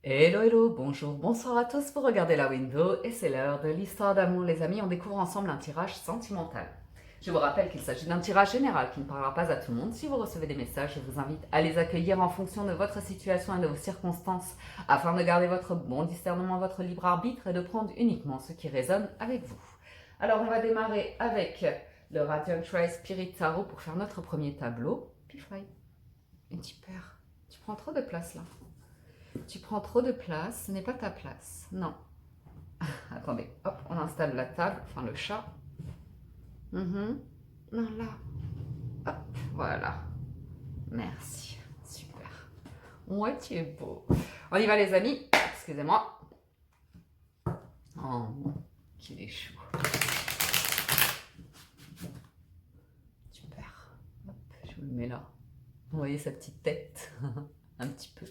Hello, hello, bonjour, bonsoir à tous, vous regardez la window et c'est l'heure de l'histoire d'amour les amis, on découvre ensemble un tirage sentimental. Je vous rappelle qu'il s'agit d'un tirage général qui ne parlera pas à tout le monde. Si vous recevez des messages, je vous invite à les accueillir en fonction de votre situation et de vos circonstances afin de garder votre bon discernement, votre libre arbitre et de prendre uniquement ce qui résonne avec vous. Alors on va démarrer avec le Radiant Ray Spirit Tarot pour faire notre premier tableau. Pifraï, un petit peur, tu prends trop de place là. Tu prends trop de place, ce n'est pas ta place. Non. Attendez, hop, on installe la table, enfin le chat. Non, là. Hop, voilà. Merci. Super. Ouais, tu es beau. On y va les amis. Excusez-moi. Oh, qu'il est chou. Super. Hop, je vous le mets là. Vous voyez sa petite tête. Un petit peu.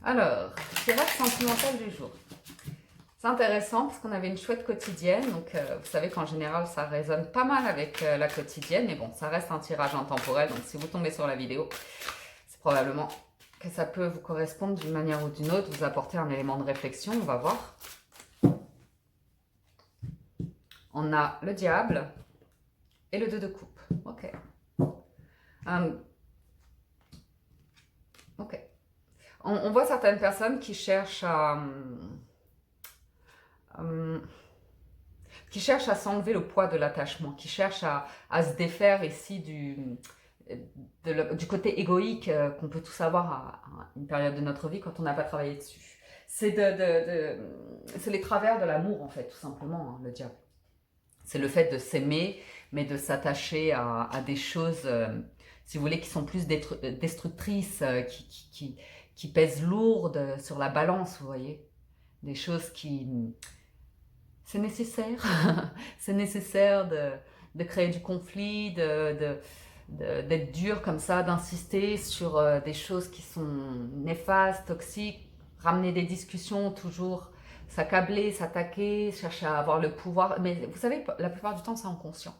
Alors, tirage sentimental du jour. C'est intéressant parce qu'on avait une chouette quotidienne, donc vous savez qu'en général ça résonne pas mal avec la quotidienne, mais bon, ça reste un tirage intemporel, donc si vous tombez sur la vidéo, c'est probablement que ça peut vous correspondre d'une manière ou d'une autre, vous apporter un élément de réflexion, on va voir. On a le diable et le 2 de coupe, ok. Ok. On voit certaines personnes qui cherchent à s'enlever le poids de l'attachement, qui cherchent à se défaire ici du côté égoïque qu'on peut tous avoir à une période de notre vie quand on n'a pas travaillé dessus. C'est les travers de l'amour en fait, tout simplement, hein, le diable. C'est le fait de s'aimer, mais de s'attacher à des choses, si vous voulez, qui sont plus destructrices, qui pèsent lourdes sur la balance, vous voyez. Des choses qui... C'est nécessaire. C'est nécessaire de créer du conflit, d'être dur comme ça, d'insister sur des choses qui sont néfastes, toxiques, ramener des discussions, toujours s'accabler, s'attaquer, chercher à avoir le pouvoir. Mais vous savez, la plupart du temps, c'est inconscient.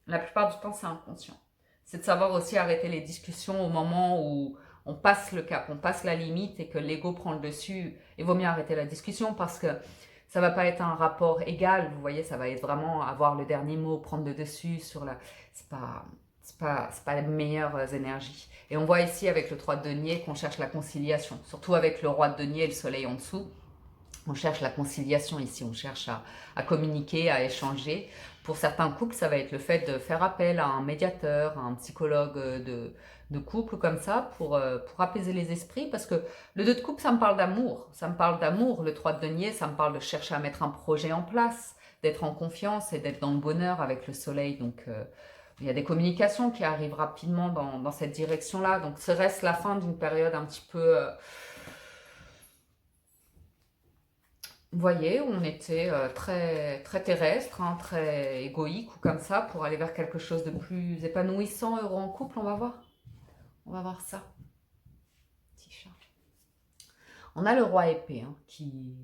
La plupart du temps, c'est inconscient. C'est de savoir aussi arrêter les discussions au moment où on passe le cap, on passe la limite et que l'ego prend le dessus. Il vaut mieux arrêter la discussion parce que ça va pas être un rapport égal, vous voyez, ça va être vraiment avoir le dernier mot, prendre le dessus sur la... C'est pas les meilleures énergies. Et on voit ici avec le 3 de denier qu'on cherche la conciliation, surtout avec le roi de denier et le soleil en dessous. On cherche la conciliation ici, on cherche à communiquer, à échanger. Pour certains couples, ça va être le fait de faire appel à un médiateur, à un psychologue de couple comme ça pour apaiser les esprits. Parce que le 2 de coupe, ça me parle d'amour. Ça me parle d'amour. Le 3 de denier, ça me parle de chercher à mettre un projet en place, d'être en confiance et d'être dans le bonheur avec le soleil. Donc, il y a des communications qui arrivent rapidement dans cette direction-là. Donc, ce reste la fin d'une période un petit peu... vous voyez, où on était très, très terrestre, hein, très égoïque ou comme ça, pour aller vers quelque chose de plus épanouissant, heureux en couple, on va voir. On va voir ça. Petit chat. On a le roi épée, hein, qui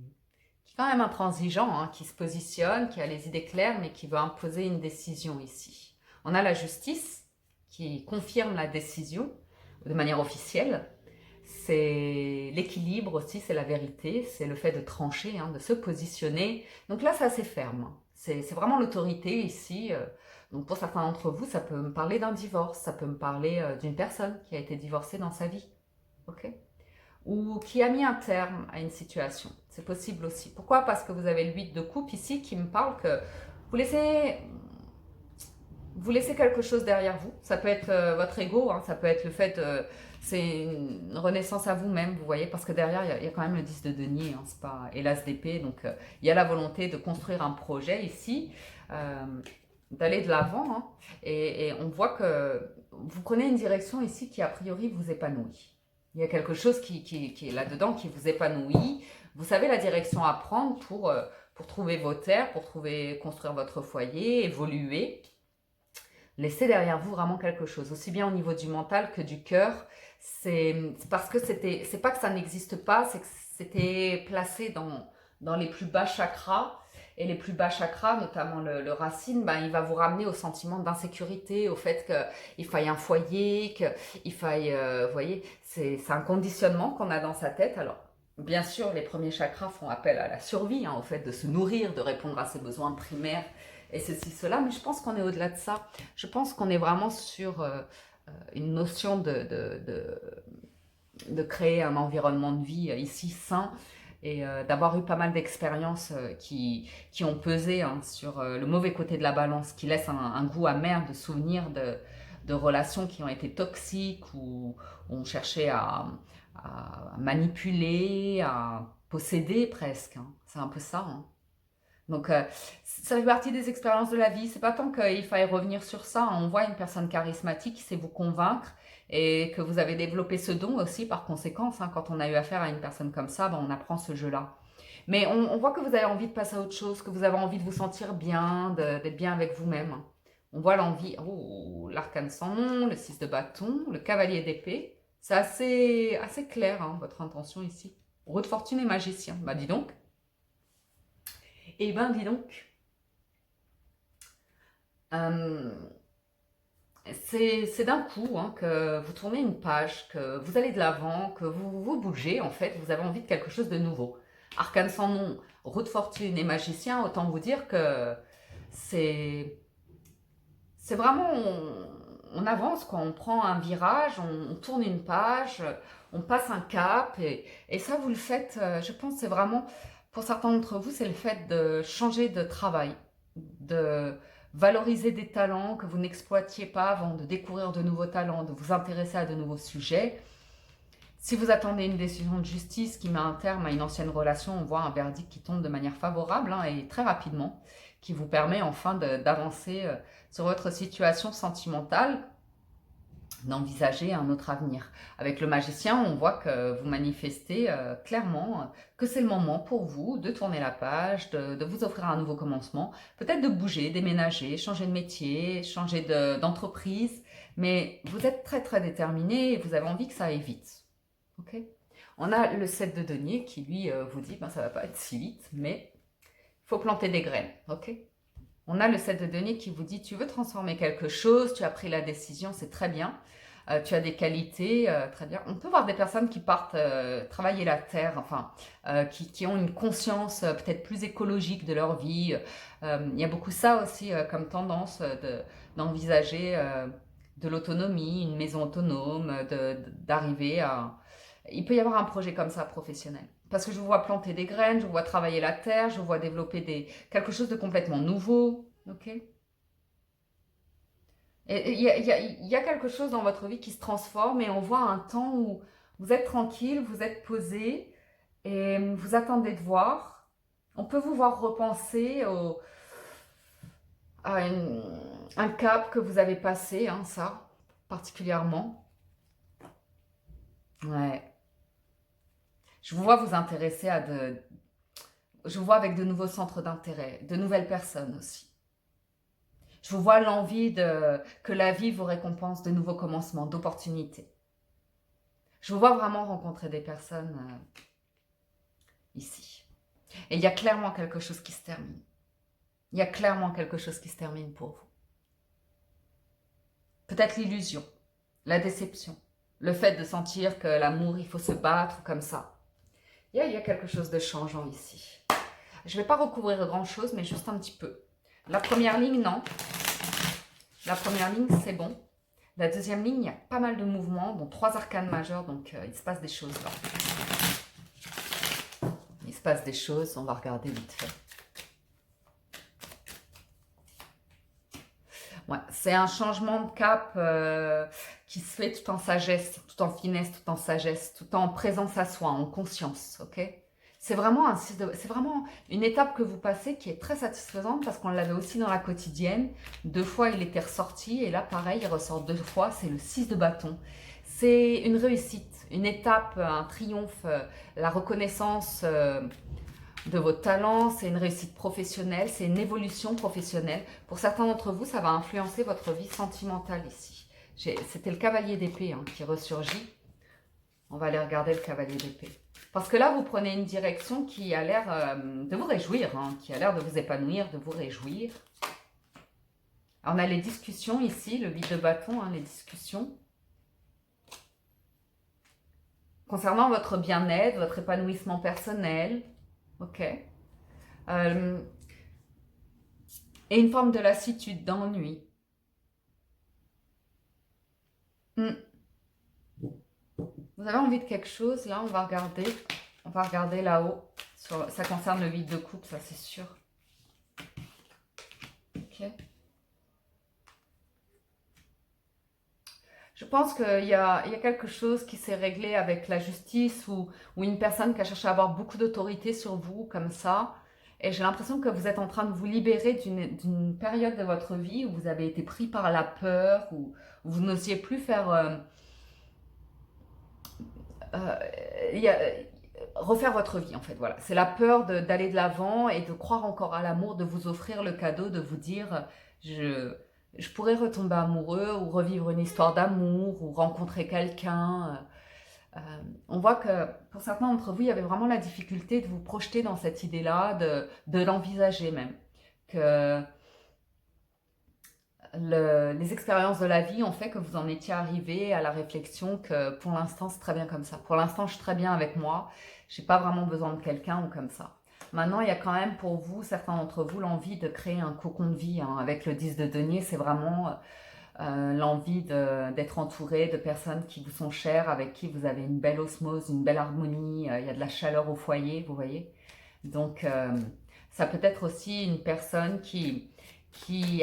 est quand même intransigeant, hein, qui se positionne, qui a les idées claires, mais qui veut imposer une décision ici. On a la justice, qui confirme la décision de manière officielle. C'est l'équilibre aussi, c'est la vérité, c'est le fait de trancher, hein, de se positionner. Donc là, c'est assez ferme. C'est vraiment l'autorité ici. Donc pour certains d'entre vous, ça peut me parler d'un divorce, ça peut me parler d'une personne qui a été divorcée dans sa vie, ok, ou qui a mis un terme à une situation. C'est possible aussi. Pourquoi? Parce que vous avez le 8 de coupe ici qui me parle que vous laissez quelque chose derrière vous. Ça peut être votre ego, hein, ça peut être le fait, c'est une renaissance à vous-même, vous voyez, parce que derrière, il y a quand même le 10 de denier, hein, c'est pas, et l'as d'épée, donc il y a la volonté de construire un projet ici, d'aller de l'avant, hein, et on voit que vous prenez une direction ici qui, a priori, vous épanouit. Il y a quelque chose qui est là-dedans, qui vous épanouit. Vous savez la direction à prendre pour trouver vos terres, pour construire votre foyer, évoluer. Laissez derrière vous vraiment quelque chose, aussi bien au niveau du mental que du cœur. C'est parce que c'est pas que ça n'existe pas, c'est que c'était placé dans les plus bas chakras. Et les plus bas chakras, notamment le racine, ben, il va vous ramener au sentiment d'insécurité, au fait qu'il faille un foyer, qu'il faille... vous voyez, c'est un conditionnement qu'on a dans sa tête. Alors, bien sûr, les premiers chakras font appel à la survie, hein, au fait de se nourrir, de répondre à ses besoins primaires, et ceci, cela, mais je pense qu'on est au-delà de ça. Je pense qu'on est vraiment sur une notion de créer un environnement de vie ici sain, et d'avoir eu pas mal d'expériences qui ont pesé, hein, sur le mauvais côté de la balance, qui laisse un goût amer de souvenirs de relations qui ont été toxiques, où on cherchait à manipuler, à posséder presque, hein. C'est un peu ça, hein. Donc, ça fait partie des expériences de la vie. C'est pas tant qu'il faille revenir sur ça, hein. On voit une personne charismatique qui sait vous convaincre et que vous avez développé ce don aussi par conséquence, hein. Quand on a eu affaire à une personne comme ça, ben, on apprend ce jeu-là. Mais on voit que vous avez envie de passer à autre chose, que vous avez envie de vous sentir bien, d'être bien avec vous-même. On voit l'envie. Oh, l'arcane sans nom, le 6 de bâton, le cavalier d'épée. C'est assez clair, hein, votre intention ici. Roue de fortune et magicien. Bah dis donc. Eh ben dis donc. Euh, c'est d'un coup, hein, que vous tournez une page, que vous allez de l'avant, que vous bougez, en fait, vous avez envie de quelque chose de nouveau. Arcane sans nom, roue de fortune et magicien, autant vous dire que c'est c'est vraiment, on avance, quoi. On prend un virage, on tourne une page, on passe un cap, et ça, vous le faites, je pense, c'est vraiment, pour certains d'entre vous, c'est le fait de changer de travail, de valoriser des talents que vous n'exploitiez pas avant, de découvrir de nouveaux talents, de vous intéresser à de nouveaux sujets. Si vous attendez une décision de justice qui met un terme à une ancienne relation, on voit un verdict qui tombe de manière favorable, hein, et très rapidement, qui vous permet enfin d'avancer sur votre situation sentimentale, d'envisager un autre avenir. Avec le magicien, on voit que vous manifestez clairement que c'est le moment pour vous de tourner la page, de vous offrir un nouveau commencement, peut-être de bouger, déménager, changer de métier, changer d'entreprise, mais vous êtes très très déterminé et vous avez envie que ça aille vite. Ok. On a le 7 de denier qui lui vous dit ben, ça va pas être si vite, mais il faut planter des graines. Ok. On a le 7 de denier qui vous dit tu veux transformer quelque chose, tu as pris la décision, c'est très bien. Tu as des qualités, très bien. On peut voir des personnes qui partent travailler la terre, enfin, qui ont une conscience peut-être plus écologique de leur vie. Il y a beaucoup ça aussi comme tendance d'envisager de l'autonomie, une maison autonome, d'arriver à... Il peut y avoir un projet comme ça professionnel. Parce que je vous vois planter des graines, je vous vois travailler la terre, je vous vois développer quelque chose de complètement nouveau. Ok. Et il y a quelque chose dans votre vie qui se transforme et on voit un temps où vous êtes tranquille, vous êtes posé et vous attendez de voir. On peut vous voir repenser à un cap que vous avez passé, hein, ça, particulièrement. Ouais. Je vous vois vous intéresser à de... Je vous vois avec de nouveaux centres d'intérêt, de nouvelles personnes aussi. Je vous vois l'envie que la vie vous récompense de nouveaux commencements, d'opportunités. Je vous vois vraiment rencontrer des personnes ici. Et il y a clairement quelque chose qui se termine. Il y a clairement quelque chose qui se termine pour vous. Peut-être l'illusion, la déception, le fait de sentir que l'amour, il faut se battre comme ça. Il y a quelque chose de changeant ici. Je ne vais pas recouvrir grand-chose, mais juste un petit peu. La première ligne, non. La première ligne, c'est bon. La deuxième ligne, il y a pas mal de mouvements, dont 3 arcanes majeures, donc il se passe des choses là. Il se passe des choses, on va regarder vite fait. Ouais, c'est un changement de cap qui se fait tout en sagesse, tout en finesse, tout en sagesse, tout en présence à soi, en conscience, ok. C'est vraiment, c'est vraiment une étape que vous passez qui est très satisfaisante parce qu'on l'avait aussi dans la quotidienne. 2 fois, il était ressorti et là, pareil, il ressort 2 fois. C'est le 6 de bâton. C'est une réussite, une étape, un triomphe, la reconnaissance de vos talents, c'est une réussite professionnelle, c'est une évolution professionnelle. Pour certains d'entre vous, ça va influencer votre vie sentimentale ici. C'était le cavalier d'épée qui ressurgit. On va aller regarder le cavalier d'épée. Parce que là, vous prenez une direction qui a l'air de vous réjouir, qui a l'air de vous épanouir, de vous réjouir. Alors, on a les discussions ici, le 8 de bâton, les discussions. concernant votre bien-être, votre épanouissement personnel, ok, Euh, et une forme de lassitude, d'ennui. Hmm. Vous avez envie de quelque chose, là, on va regarder là-haut, ça concerne le vide de coupe, ça c'est sûr. Ok. Je pense qu'il y a quelque chose qui s'est réglé avec la justice ou une personne qui a cherché à avoir beaucoup d'autorité sur vous, comme ça. Et j'ai l'impression que vous êtes en train de vous libérer d'une période de votre vie où vous avez été pris par la peur, où vous n'osiez plus faire... euh, y a- refaire votre vie, en fait, voilà. C'est la peur d'aller de l'avant et de croire encore à l'amour, de vous offrir le cadeau, de vous dire... je pourrais retomber amoureux ou revivre une histoire d'amour ou rencontrer quelqu'un. Euh, on voit que pour certains d'entre vous, il y avait vraiment la difficulté de vous projeter dans cette idée-là, de l'envisager même. Que les expériences de la vie ont fait que vous en étiez arrivé à la réflexion que pour l'instant, c'est très bien comme ça. Pour l'instant, je suis très bien avec moi. Je n'ai pas vraiment besoin de quelqu'un ou comme ça. Maintenant, il y a quand même pour vous, certains d'entre vous, l'envie de créer un cocon de vie. Hein. Avec le 10 de denier, c'est vraiment l'envie d'être entouré de personnes qui vous sont chères, avec qui vous avez une belle osmose, une belle harmonie, il y a de la chaleur au foyer, vous voyez. Donc, ça peut être aussi une personne qui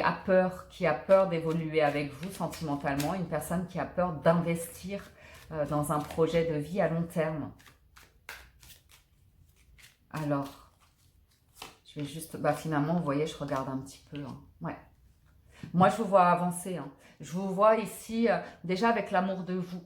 a peur d'évoluer avec vous sentimentalement, une personne qui a peur d'investir dans un projet de vie à long terme. Alors, je vais juste, bah finalement, vous voyez, je regarde un petit peu. Hein. Ouais. Moi, je vous vois avancer. Hein. Je vous vois ici déjà avec l'amour de vous,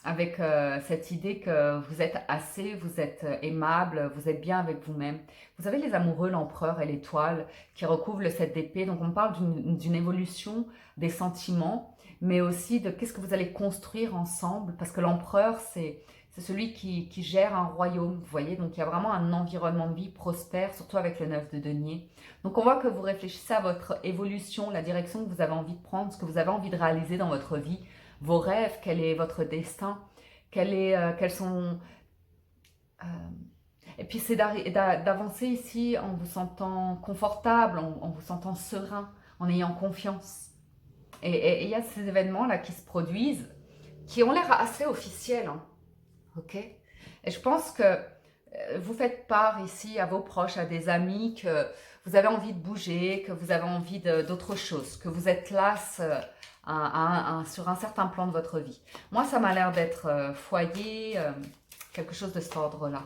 avec cette idée que vous êtes assez, vous êtes aimable, vous êtes bien avec vous-même. Vous avez les amoureux, l'empereur et l'étoile qui recouvrent le 7 d'épée. Donc, on parle d'une évolution des sentiments, mais aussi de qu'est-ce que vous allez construire ensemble. Parce que l'empereur, c'est celui qui gère un royaume, vous voyez. Donc, il y a vraiment un environnement de vie prospère, surtout avec le 9 de denier. Donc, on voit que vous réfléchissez à votre évolution, la direction que vous avez envie de prendre, ce que vous avez envie de réaliser dans votre vie, vos rêves, quel est votre destin, quels sont... euh, et puis, c'est d'avancer ici en vous sentant confortable, en vous sentant serein, en ayant confiance. Et il y a ces événements-là qui se produisent, qui ont l'air assez officiels, hein, ok. Et je pense que vous faites part ici à vos proches, à des amis, que vous avez envie de bouger, que vous avez envie d'autre chose, que vous êtes là sur un certain plan de votre vie. Moi, ça m'a l'air d'être foyer, quelque chose de cet ordre-là.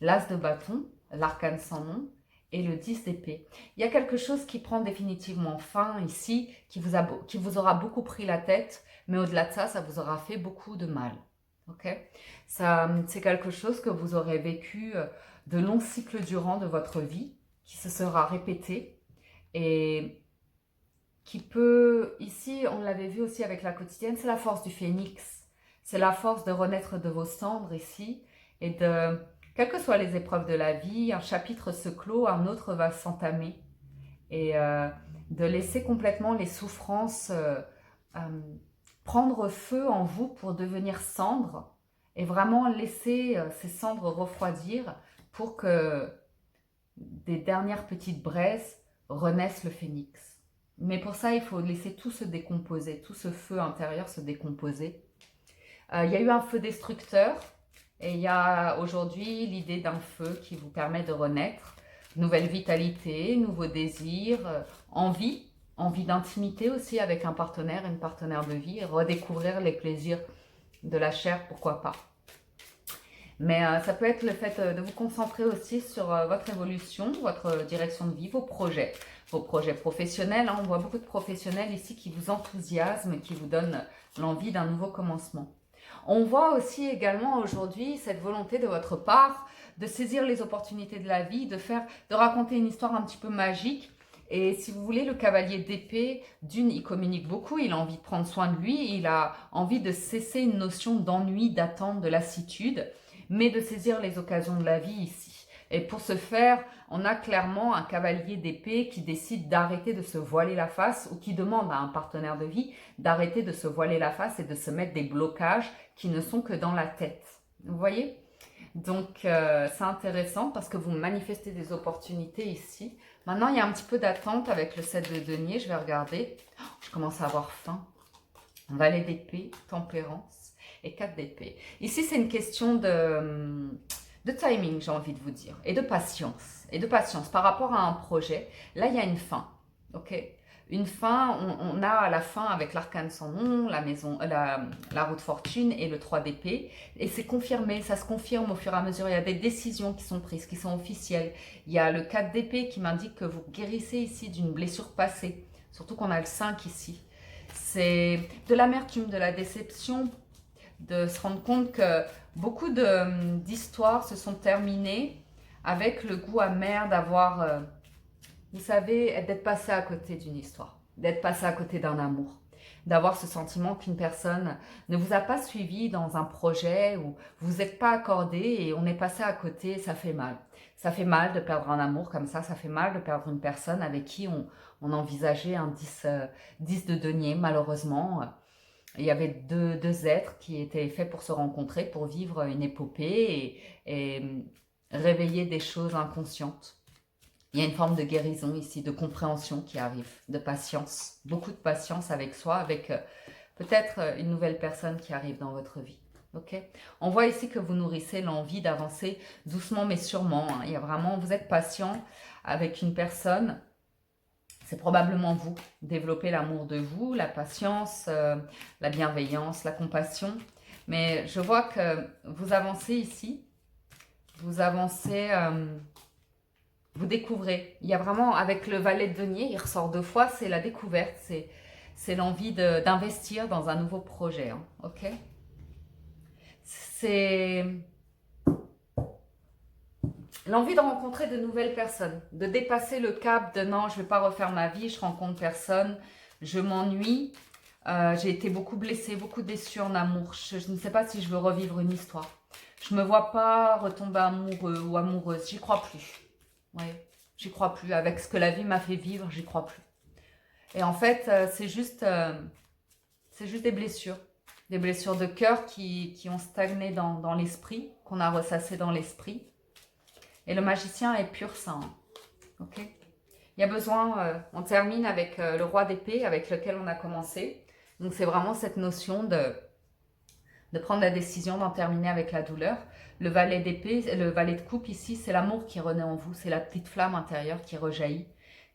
L'as de bâton, l'arcane sans nom et le 10 d'épée. Il y a quelque chose qui prend définitivement fin ici, qui vous aura beaucoup pris la tête, mais au-delà de ça, ça vous aura fait beaucoup de mal. Ok, c'est quelque chose que vous aurez vécu de longs cycles durant de votre vie, qui se sera répété et qui peut, ici on l'avait vu aussi avec la quotidienne, c'est la force du phénix, c'est la force de renaître de vos cendres ici et de, quelles que soient les épreuves de la vie, un chapitre se clôt, un autre va s'entamer et de laisser complètement les souffrances euh, prendre feu en vous pour devenir cendre et vraiment laisser ces cendres refroidir pour que des dernières petites braises renaissent le phénix. Mais pour ça, il faut laisser tout se décomposer, tout ce feu intérieur se décomposer. Il y a eu un feu destructeur et il y a aujourd'hui l'idée d'un feu qui vous permet de renaître. Nouvelle vitalité, nouveaux désirs, envie d'intimité aussi avec un partenaire, une partenaire de vie, et redécouvrir les plaisirs de la chair, pourquoi pas. Mais ça peut être le fait de vous concentrer aussi sur votre évolution, votre direction de vie, vos projets professionnels. Hein. On voit beaucoup de professionnels ici qui vous enthousiasment, qui vous donnent l'envie d'un nouveau commencement. On voit aussi également aujourd'hui cette volonté de votre part de saisir les opportunités de la vie, de raconter une histoire un petit peu magique. Et si vous voulez, le cavalier d'épée, il communique beaucoup, il a envie de prendre soin de lui, il a envie de cesser une notion d'ennui, d'attente, de lassitude, mais de saisir les occasions de la vie ici. Et pour ce faire, on a clairement un cavalier d'épée qui décide d'arrêter de se voiler la face ou qui demande à un partenaire de vie d'arrêter de se voiler la face et de se mettre des blocages qui ne sont que dans la tête. Vous voyez? Donc, c'est intéressant parce que vous manifestez des opportunités ici. Maintenant, il y a un petit peu d'attente avec le 7 de denier. Je vais regarder. Oh, je commence à avoir faim. Valet d'épée, tempérance et 4 d'épée. Ici, c'est une question de timing, j'ai envie de vous dire, et de patience. Et de patience par rapport à un projet. Là, il y a une fin. Ok? Une fin, on a à la fin avec l'arcane sans nom, la maison, la roue de fortune et le 3 d'épée. Et c'est confirmé, ça se confirme au fur et à mesure. Il y a des décisions qui sont prises, qui sont officielles. Il y a le 4 d'épée qui m'indique que vous guérissez ici d'une blessure passée. Surtout qu'on a le 5 ici. C'est de l'amertume, de la déception, de se rendre compte que beaucoup d'histoires se sont terminées avec le goût amer d'avoir, vous savez, d'être passé à côté d'une histoire, d'être passé à côté d'un amour, d'avoir ce sentiment qu'une personne ne vous a pas suivi dans un projet où vous n'êtes pas accordé et on est passé à côté, ça fait mal. Ça fait mal de perdre un amour comme ça fait mal de perdre une personne avec qui on envisageait un 10 de denier, malheureusement. Il y avait deux êtres qui étaient faits pour se rencontrer, pour vivre une épopée et réveiller des choses inconscientes. Il y a une forme de guérison ici, de compréhension qui arrive, de patience, beaucoup de patience avec soi, avec peut-être une nouvelle personne qui arrive dans votre vie. Ok. On voit ici que vous nourrissez l'envie d'avancer doucement mais sûrement. Hein. Il y a vraiment, vous êtes patient avec une personne. C'est probablement vous. Développer l'amour de vous, la patience, la bienveillance, la compassion. Mais je vois que vous avancez ici. Vous avancez, vous découvrez. Il y a vraiment, avec le valet de denier, il ressort 2 fois, c'est la découverte. C'est l'envie d'investir dans un nouveau projet. Hein, ok. C'est l'envie de rencontrer de nouvelles personnes, de dépasser le cap de non, je ne vais pas refaire ma vie, je rencontre personne, je m'ennuie, j'ai été beaucoup blessée, beaucoup déçue en amour, je ne sais pas si je veux revivre une histoire. Je ne me vois pas retomber amoureux ou amoureuse, j'y crois plus. Oui, j'y crois plus. Avec ce que la vie m'a fait vivre, j'y crois plus. Et en fait, c'est juste des blessures. Des blessures de cœur qui ont stagné dans l'esprit, qu'on a ressassé dans l'esprit. Et le magicien est pur sang. Ok. Il y a besoin, on termine avec le roi d'épée avec lequel on a commencé. Donc c'est vraiment cette notion de prendre la décision d'en terminer avec la douleur. Le valet d'épée, le valet de coupe ici, c'est l'amour qui renaît en vous. C'est la petite flamme intérieure qui rejaillit,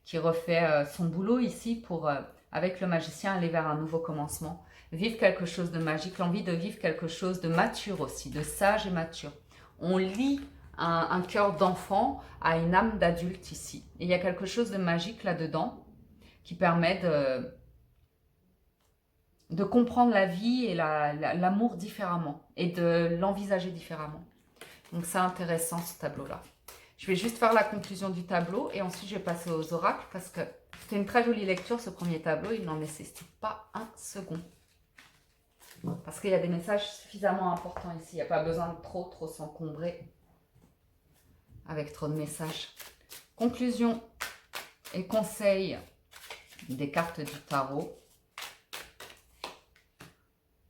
qui refait son boulot ici pour, avec le magicien, aller vers un nouveau commencement. Vivre quelque chose de magique, l'envie de vivre quelque chose de mature aussi, de sage et mature. On lit un cœur d'enfant à une âme d'adulte ici. Et il y a quelque chose de magique là-dedans qui permet de comprendre la vie et l'amour différemment et de l'envisager différemment. Donc c'est intéressant ce tableau-là. Je vais juste faire la conclusion du tableau et ensuite je vais passer aux oracles parce que c'était une très jolie lecture ce premier tableau, il n'en nécessite pas un second. Parce qu'il y a des messages suffisamment importants ici, il n'y a pas besoin de trop s'encombrer avec trop de messages. Conclusion et conseil des cartes du tarot.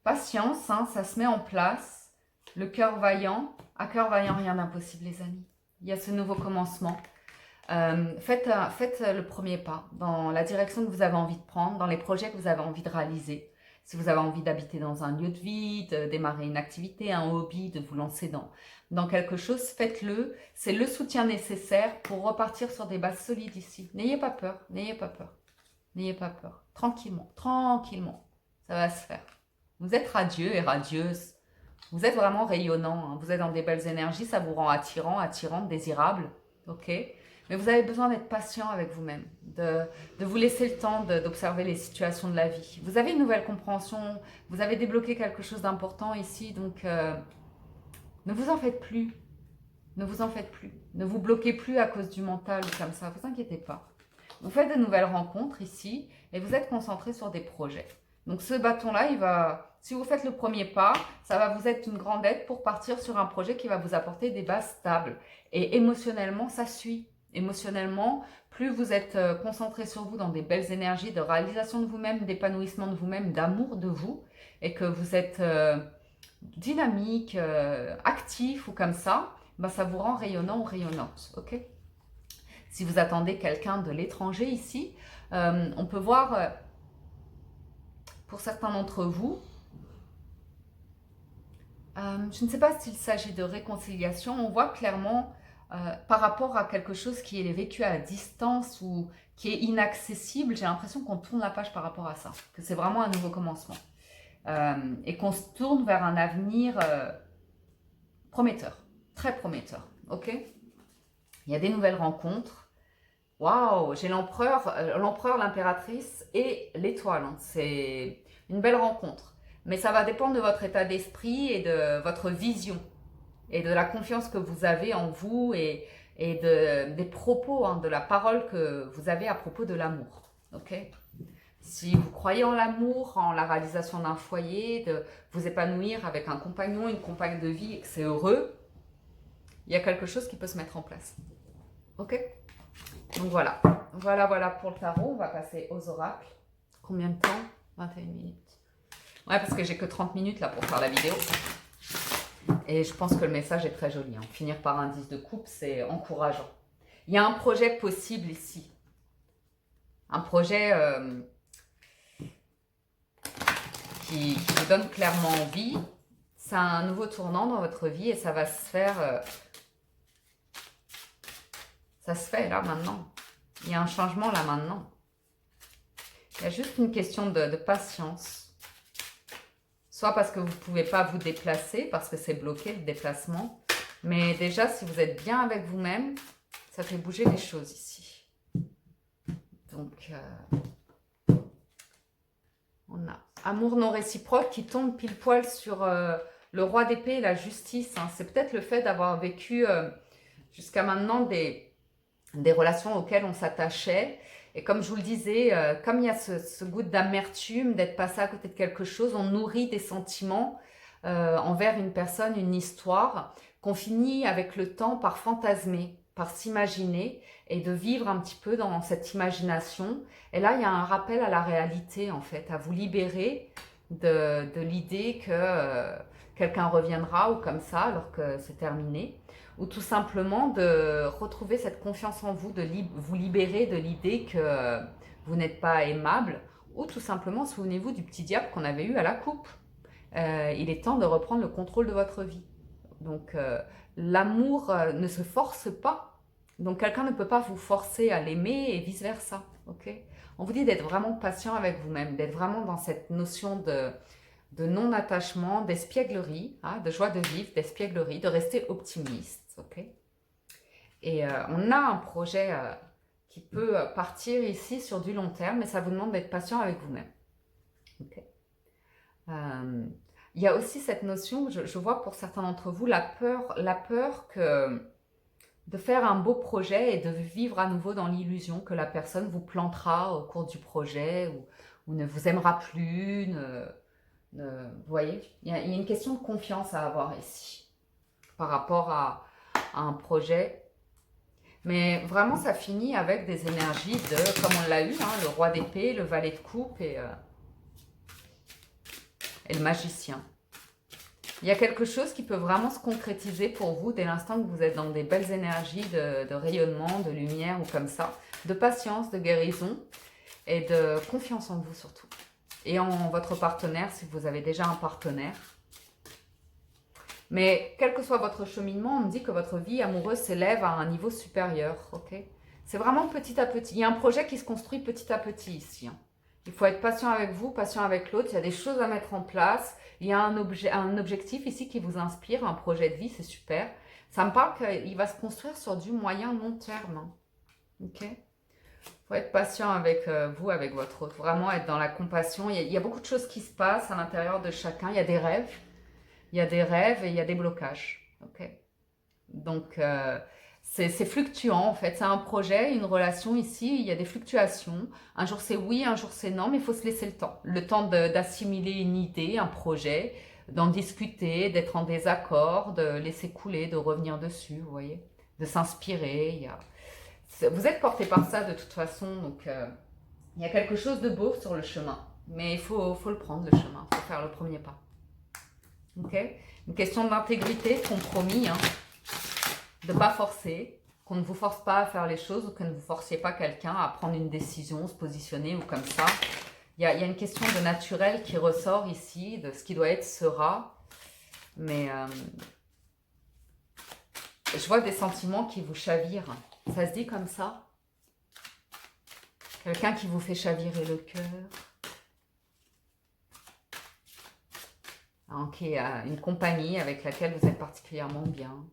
Patience, hein, ça se met en place. Le cœur vaillant. À cœur vaillant, rien d'impossible, les amis. Il y a ce nouveau commencement. Faites le premier pas dans la direction que vous avez envie de prendre, dans les projets que vous avez envie de réaliser. Si vous avez envie d'habiter dans un lieu de vie, de démarrer une activité, un hobby, de vous lancer dans quelque chose, faites-le. C'est le soutien nécessaire pour repartir sur des bases solides ici. N'ayez pas peur, n'ayez pas peur. N'ayez pas peur. Tranquillement, tranquillement. Ça va se faire. Vous êtes radieux et radieuse. Vous êtes vraiment rayonnant. Hein. Vous êtes dans des belles énergies. Ça vous rend attirant, attirante, désirable. Ok ? Mais vous avez besoin d'être patient avec vous-même, de vous laisser le temps d'observer les situations de la vie. Vous avez une nouvelle compréhension, vous avez débloqué quelque chose d'important ici, donc ne vous en faites plus. Ne vous en faites plus. Ne vous bloquez plus à cause du mental ou comme ça, ne vous inquiétez pas. Vous faites de nouvelles rencontres ici et vous êtes concentré sur des projets. Donc ce bâton-là, si vous faites le premier pas, ça va vous être une grande aide pour partir sur un projet qui va vous apporter des bases stables. Et émotionnellement, ça suit. Émotionnellement, plus vous êtes concentré sur vous dans des belles énergies de réalisation de vous-même, d'épanouissement de vous-même, d'amour de vous, et que vous êtes dynamique, actif ou comme ça, ben ça vous rend rayonnant ou rayonnante, ok? Si vous attendez quelqu'un de l'étranger ici, on peut voir, pour certains d'entre vous, je ne sais pas s'il s'agit de réconciliation, on voit clairement par rapport à quelque chose qui est vécu à distance ou qui est inaccessible, j'ai l'impression qu'on tourne la page par rapport à ça, que c'est vraiment un nouveau commencement. Et qu'on se tourne vers un avenir prometteur, très prometteur, ok? Il y a des nouvelles rencontres. Waouh, j'ai l'empereur, l'impératrice et l'étoile. Hein. C'est une belle rencontre. Mais ça va dépendre de votre état d'esprit et de votre vision et de la confiance que vous avez en vous et des propos, hein, de la parole que vous avez à propos de l'amour. Ok? Si vous croyez en l'amour, en la réalisation d'un foyer, de vous épanouir avec un compagnon, une compagne de vie et que c'est heureux, il y a quelque chose qui peut se mettre en place. Ok? Donc voilà. Voilà pour le tarot. On va passer aux oracles. Combien de temps? 21 minutes. Ouais, parce que j'ai que 30 minutes là pour faire la vidéo. Et je pense que le message est très joli. Hein. Finir par un 10 de coupe, c'est encourageant. Il y a un projet possible ici. Un projet qui vous donne clairement envie. C'est un nouveau tournant dans votre vie et ça va se faire... ça se fait là maintenant. Il y a un changement là maintenant. Il y a juste une question de patience. Soit parce que vous ne pouvez pas vous déplacer, parce que c'est bloqué le déplacement. Mais déjà, si vous êtes bien avec vous-même, ça fait bouger les choses ici. Donc, on a amour non réciproque qui tombe pile poil sur le roi d'épée et la justice. Hein. C'est peut-être le fait d'avoir vécu jusqu'à maintenant des relations auxquelles on s'attachait. Et comme je vous le disais, comme il y a ce goût d'amertume, d'être passé à côté de quelque chose, on nourrit des sentiments envers une personne, une histoire, qu'on finit avec le temps par fantasmer, par s'imaginer et de vivre un petit peu dans cette imagination. Et là, il y a un rappel à la réalité, en fait, à vous libérer de l'idée que quelqu'un reviendra ou comme ça, alors que c'est terminé. Ou tout simplement de retrouver cette confiance en vous, de vous libérer de l'idée que vous n'êtes pas aimable, ou tout simplement, souvenez-vous du petit diable qu'on avait eu à la coupe. Il est temps de reprendre le contrôle de votre vie. Donc, l'amour ne se force pas. Donc, quelqu'un ne peut pas vous forcer à l'aimer et vice-versa. Okay? On vous dit d'être vraiment patient avec vous-même, d'être vraiment dans cette notion de non-attachement, d'espièglerie, hein, de joie de vivre, d'espièglerie, de rester optimiste. Okay. Et on a un projet qui peut partir ici sur du long terme, mais ça vous demande d'être patient avec vous-même. Okay. Il y a aussi cette notion, je vois pour certains d'entre vous, la peur que de faire un beau projet et de vivre à nouveau dans l'illusion que la personne vous plantera au cours du projet ou ne vous aimera plus. Vous voyez, il y a une question de confiance à avoir ici par rapport à un projet. Mais vraiment, ça finit avec des énergies de, comme on l'a eu, hein, le roi d'épée, le valet de coupe et le magicien. Il y a quelque chose qui peut vraiment se concrétiser pour vous dès l'instant que vous êtes dans des belles énergies de rayonnement, de lumière ou comme ça, de patience, de guérison et de confiance en vous surtout. Et en votre partenaire, si vous avez déjà un partenaire. Mais quel que soit votre cheminement, on me dit que votre vie amoureuse s'élève à un niveau supérieur. Okay, c'est vraiment petit à petit. Il y a un projet qui se construit petit à petit ici. Hein. Il faut être patient avec vous, patient avec l'autre. Il y a des choses à mettre en place. Il y a un objectif ici qui vous inspire, un projet de vie, c'est super. Ça me parle qu'il va se construire sur du moyen long terme. Hein. Ok. Il faut être patient avec vous, avec votre autre. Vraiment être dans la compassion. Il y a beaucoup de choses qui se passent à l'intérieur de chacun. Il y a des rêves. Il y a des rêves et il y a des blocages. Okay. Donc, c'est fluctuant en fait. C'est un projet, une relation ici. Il y a des fluctuations. Un jour c'est oui, un jour c'est non, mais il faut se laisser le temps. Le temps d'assimiler une idée, un projet, d'en discuter, d'être en désaccord, de laisser couler, de revenir dessus, vous voyez, de s'inspirer. Vous êtes porté par ça de toute façon. Donc, il y a quelque chose de beau sur le chemin. Mais il faut le prendre, le chemin. Il faut faire le premier pas. Ok, une question d'intégrité, de compromis, hein, de ne pas forcer, qu'on ne vous force pas à faire les choses ou que ne vous forciez pas quelqu'un à prendre une décision, se positionner ou comme ça. Il y a une question de naturel qui ressort ici, de ce qui doit être sera. Mais je vois des sentiments qui vous chavirent. Ça se dit comme ça? Quelqu'un qui vous fait chavirer le cœur. Ok, une compagnie avec laquelle vous êtes particulièrement bien.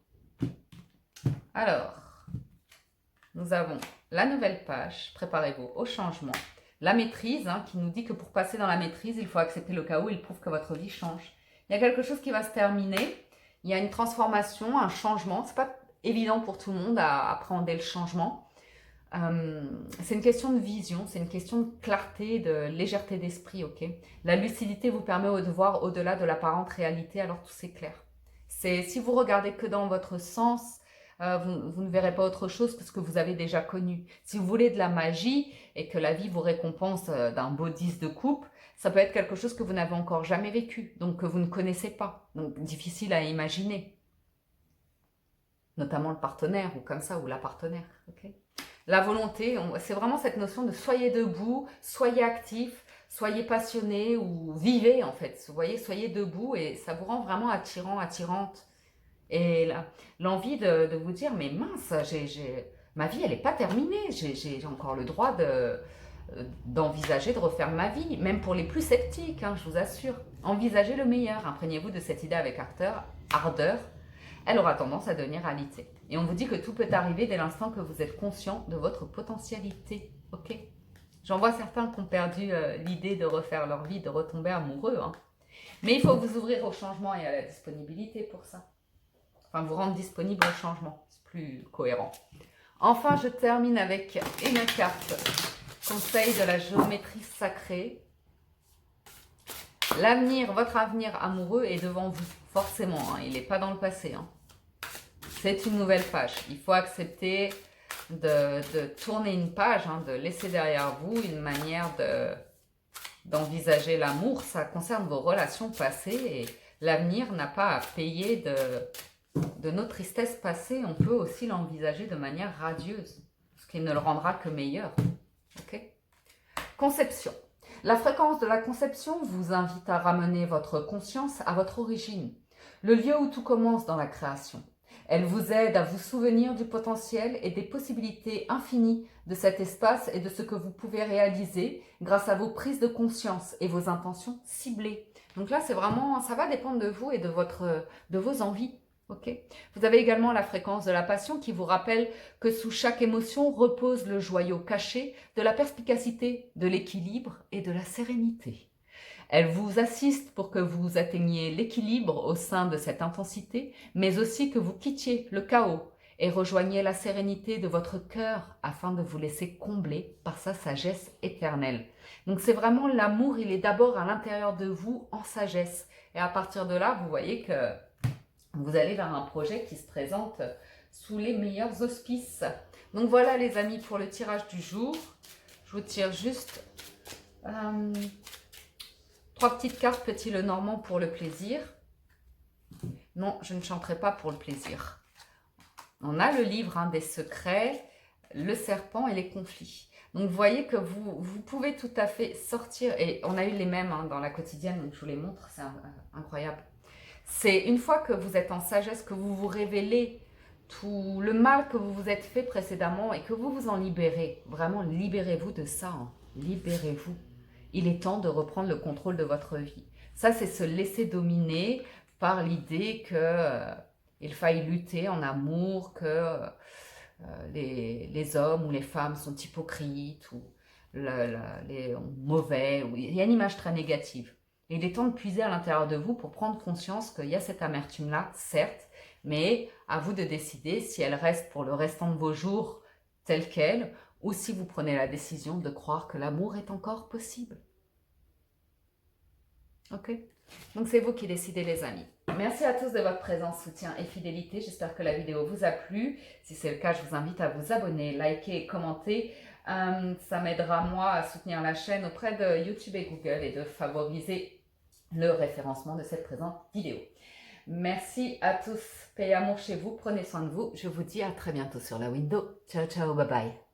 Alors, nous avons la nouvelle page. Préparez-vous au changement. La maîtrise, hein, qui nous dit que pour passer dans la maîtrise, il faut accepter le chaos. Il prouve que votre vie change. Il y a quelque chose qui va se terminer. Il y a une transformation, un changement. Ce n'est pas évident pour tout le monde à appréhender le changement. C'est une question de vision, c'est une question de clarté, de légèreté d'esprit, ok? La lucidité vous permet de voir au-delà de l'apparente réalité, alors tout c'est clair. Si vous regardez que dans votre sens, vous ne verrez pas autre chose que ce que vous avez déjà connu. Si vous voulez de la magie et que la vie vous récompense d'un beau 10 de coupe, ça peut être quelque chose que vous n'avez encore jamais vécu, donc que vous ne connaissez pas, donc difficile à imaginer. Notamment le partenaire ou comme ça, ou la partenaire, ok? La volonté, c'est vraiment cette notion de soyez debout, soyez actif, soyez passionné ou vivez en fait. Vous voyez, soyez debout et ça vous rend vraiment attirant, attirante. Et l'envie de vous dire, mais mince, ma vie elle n'est pas terminée, j'ai encore le droit d'envisager de refaire ma vie, même pour les plus sceptiques, hein, je vous assure. Envisagez le meilleur, imprégnez-vous de cette idée avec ardeur, elle aura tendance à devenir réalité. Et on vous dit que tout peut arriver dès l'instant que vous êtes conscient de votre potentialité. Ok? J'en vois certains qui ont perdu l'idée de refaire leur vie, de retomber amoureux. Hein. Mais il faut vous ouvrir au changement et à la disponibilité pour ça. Enfin, vous rendre disponible au changement. C'est plus cohérent. Enfin, je termine avec une carte. Conseil de la géométrie sacrée. L'avenir, votre avenir amoureux est devant vous. Forcément, hein, il n'est pas dans le passé. Hein. C'est une nouvelle page. Il faut accepter de tourner une page, hein, de laisser derrière vous une manière d'envisager l'amour. Ça concerne vos relations passées et l'avenir n'a pas à payer de nos tristesses passées. On peut aussi l'envisager de manière radieuse, ce qui ne le rendra que meilleur. Okay? Conception. La fréquence de la conception vous invite à ramener votre conscience à votre origine, le lieu où tout commence dans la création. Elle vous aide à vous souvenir du potentiel et des possibilités infinies de cet espace et de ce que vous pouvez réaliser grâce à vos prises de conscience et vos intentions ciblées. Donc là, c'est vraiment, ça va dépendre de vous et de vos envies. Okay. Vous avez également la fréquence de la passion qui vous rappelle que sous chaque émotion repose le joyau caché de la perspicacité, de l'équilibre et de la sérénité. Elle vous assiste pour que vous atteigniez l'équilibre au sein de cette intensité, mais aussi que vous quittiez le chaos et rejoigniez la sérénité de votre cœur afin de vous laisser combler par sa sagesse éternelle. Donc c'est vraiment l'amour, il est d'abord à l'intérieur de vous en sagesse. Et à partir de là, vous voyez que vous allez vers un projet qui se présente sous les meilleurs auspices. Donc voilà les amis pour le tirage du jour. Je vous tire juste 3 petites cartes Petit Le Normand pour le plaisir. Non, je ne chanterai pas pour le plaisir. On a le livre des secrets, le serpent et les conflits. Donc vous voyez que vous pouvez tout à fait sortir, et on a eu les mêmes dans la quotidienne, donc je vous les montre, c'est incroyable. C'est une fois que vous êtes en sagesse, que vous vous révélez tout le mal que vous vous êtes fait précédemment et que vous vous en libérez. Vraiment, libérez-vous de ça. Hein. Libérez-vous. Il est temps de reprendre le contrôle de votre vie. Ça, c'est se laisser dominer par l'idée qu'il faille lutter en amour, que les hommes ou les femmes sont hypocrites ou mauvais. Il y a une image très négative. Et il est temps de puiser à l'intérieur de vous pour prendre conscience qu'il y a cette amertume-là, certes, mais à vous de décider si elle reste pour le restant de vos jours telle qu'elle, ou si vous prenez la décision de croire que l'amour est encore possible. Ok? Donc c'est vous qui décidez les amis. Merci à tous de votre présence, soutien et fidélité. J'espère que la vidéo vous a plu. Si c'est le cas, je vous invite à vous abonner, liker et commenter. Ça m'aidera moi à soutenir la chaîne auprès de YouTube et Google et de favoriser le référencement de cette présente vidéo. Merci à tous, paix et amour chez vous, prenez soin de vous. Je vous dis à très bientôt sur la window. Ciao, ciao, bye bye.